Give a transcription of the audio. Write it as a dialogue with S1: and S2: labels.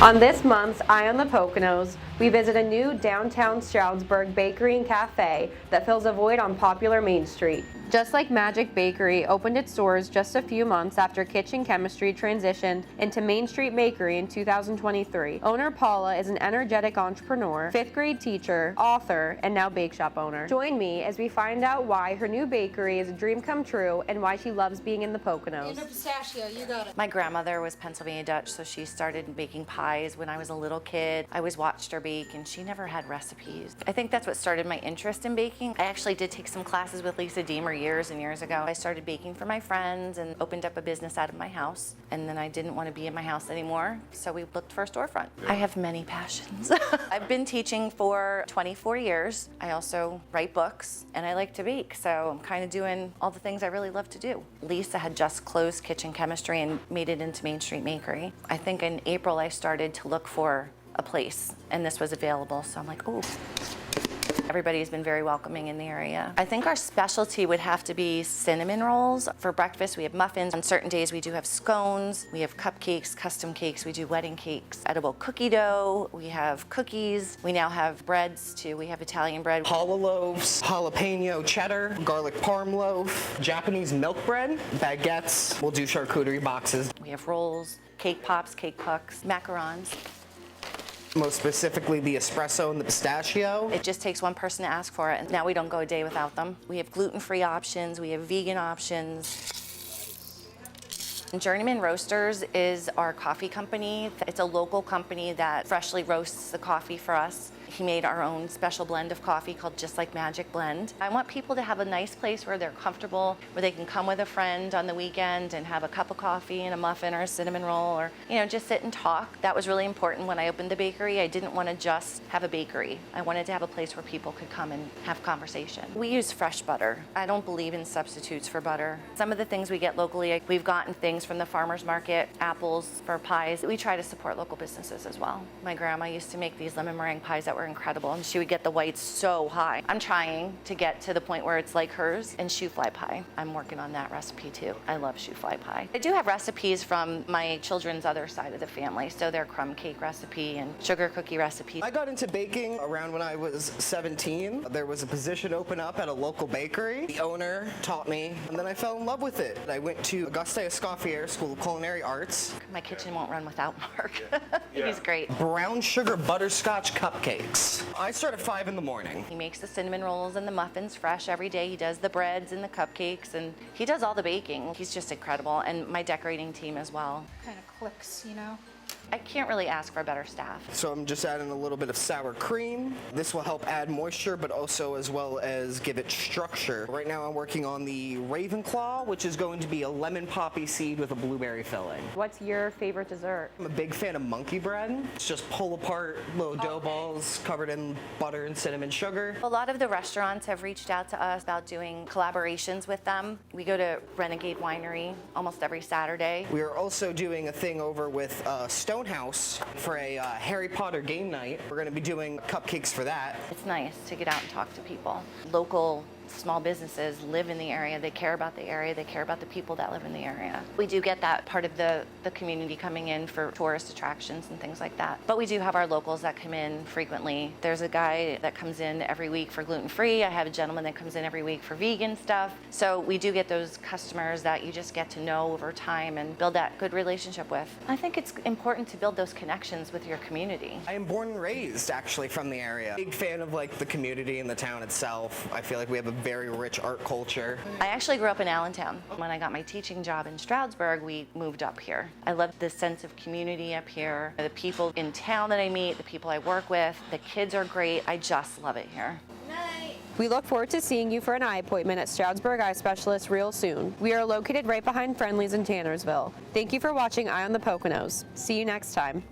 S1: On this month's Eye on the Poconos, we visit a new downtown Stroudsburg bakery and cafe that fills a void on popular Main Street. Just like Magic Bakery opened its doors just a few months after Kitchen Chemistry transitioned into Main Street Bakery in 2023, owner Paula is an energetic entrepreneur, 5th grade teacher, author, and now bake shop owner. Join me as we find out why her new bakery is a dream come true and why she loves being in the Poconos.
S2: Pistachio, you got it.
S3: My grandmother was Pennsylvania Dutch, so she started baking pies when I was a little kid. I always watched her bake, and she never had recipes. I think that's what started my interest in baking. I actually did take some classes with Lisa Deemer years and years ago. I started baking for my friends and opened up a business out of my house, and then I didn't want to be in my house anymore, so we looked for a storefront. I have many passions. I've been teaching for 24 years. I also write books, and I like to bake, so I'm kind of doing all the things I really love to do. Lisa had just closed Kitchen Chemistry and made it into Main Street Bakery. I think in April I started to look for a place, and this was available, so I'm like, ooh. Everybody's been very welcoming in the area. I think our specialty would have to be cinnamon rolls. For breakfast, we have muffins. On certain days, we do have scones. We have cupcakes, custom cakes. We do wedding cakes, edible cookie dough. We have cookies. We now have breads, too. We have Italian bread.
S4: Paula loaves, jalapeno cheddar, garlic parm loaf, Japanese milk bread, baguettes. We'll do charcuterie boxes.
S3: We have rolls, cake pops, cake pucks, macarons.
S4: Most specifically the espresso and the pistachio.
S3: It just takes one person to ask for it, and now we don't go a day without them. We have gluten-free options, we have vegan options. Journeyman Roasters is our coffee company. It's a local company that freshly roasts the coffee for us. He made our own special blend of coffee called Just Like Magic Blend. I want people to have a nice place where they're comfortable, where they can come with a friend on the weekend and have a cup of coffee and a muffin or a cinnamon roll, or just sit and talk. That was really important when I opened the bakery. I didn't want to just have a bakery. I wanted to have a place where people could come and have conversation. We use fresh butter. I don't believe in substitutes for butter. Some of the things we get locally, we've gotten things from the farmer's market, apples for pies. We try to support local businesses as well. My grandma used to make these lemon meringue pies that were incredible, and she would get the whites so high. I'm trying to get to the point where it's like hers. And shoe fly pie, I'm working on that recipe too. I love shoe fly pie. I do have recipes from my children's other side of the family, so their crumb cake recipe and sugar cookie recipe.
S4: I got into baking around when I was 17. There was a position open up at a local bakery. The owner taught me, and then I fell in love with it. I went to Auguste Escoffier School of Culinary Arts.
S3: My kitchen won't run without Mark. He's great.
S4: Brown sugar butterscotch cupcakes. I start at 5 in the morning.
S3: He makes the cinnamon rolls and the muffins fresh every day. He does the breads and the cupcakes, and he does all the baking. He's just incredible, and my decorating team as well.
S2: Kind of clicks,
S3: I can't really ask for a better staff.
S4: So I'm just adding a little bit of sour cream. This will help add moisture, but also as well as give it structure. Right now I'm working on the Ravenclaw, which is going to be a lemon poppy seed with a blueberry filling.
S1: What's your favorite dessert?
S4: I'm a big fan of monkey bread. It's just pull apart little dough balls covered in butter and cinnamon sugar.
S3: A lot of the restaurants have reached out to us about doing collaborations with them. We go to Renegade Winery almost every Saturday.
S4: We are also doing a thing over with Stonehouse for a Harry Potter game night. We're going to be doing cupcakes for that.
S3: It's nice to get out and talk to people. Local small businesses live in the area. They care about the area. They care about the people that live in the area. We do get that part of the community coming in for tourist attractions and things like that. But we do have our locals that come in frequently. There's a guy that comes in every week for gluten-free. I have a gentleman that comes in every week for vegan stuff. So we do get those customers that you just get to know over time and build that good relationship with. I think it's important to build those connections with your community.
S4: I am born and raised actually from the area. Big fan of the community and the town itself. I feel like we have a very rich art culture.
S3: I actually grew up in Allentown. When I got my teaching job in Stroudsburg, we moved up here. I love the sense of community up here, the people in town that I meet, the people I work with, the kids are great. I just love it here.
S1: We look forward to seeing you for an eye appointment at Stroudsburg Eye Specialist real soon. We are located right behind Friendly's in Tannersville. Thank you for watching Eye on the Poconos. See you next time.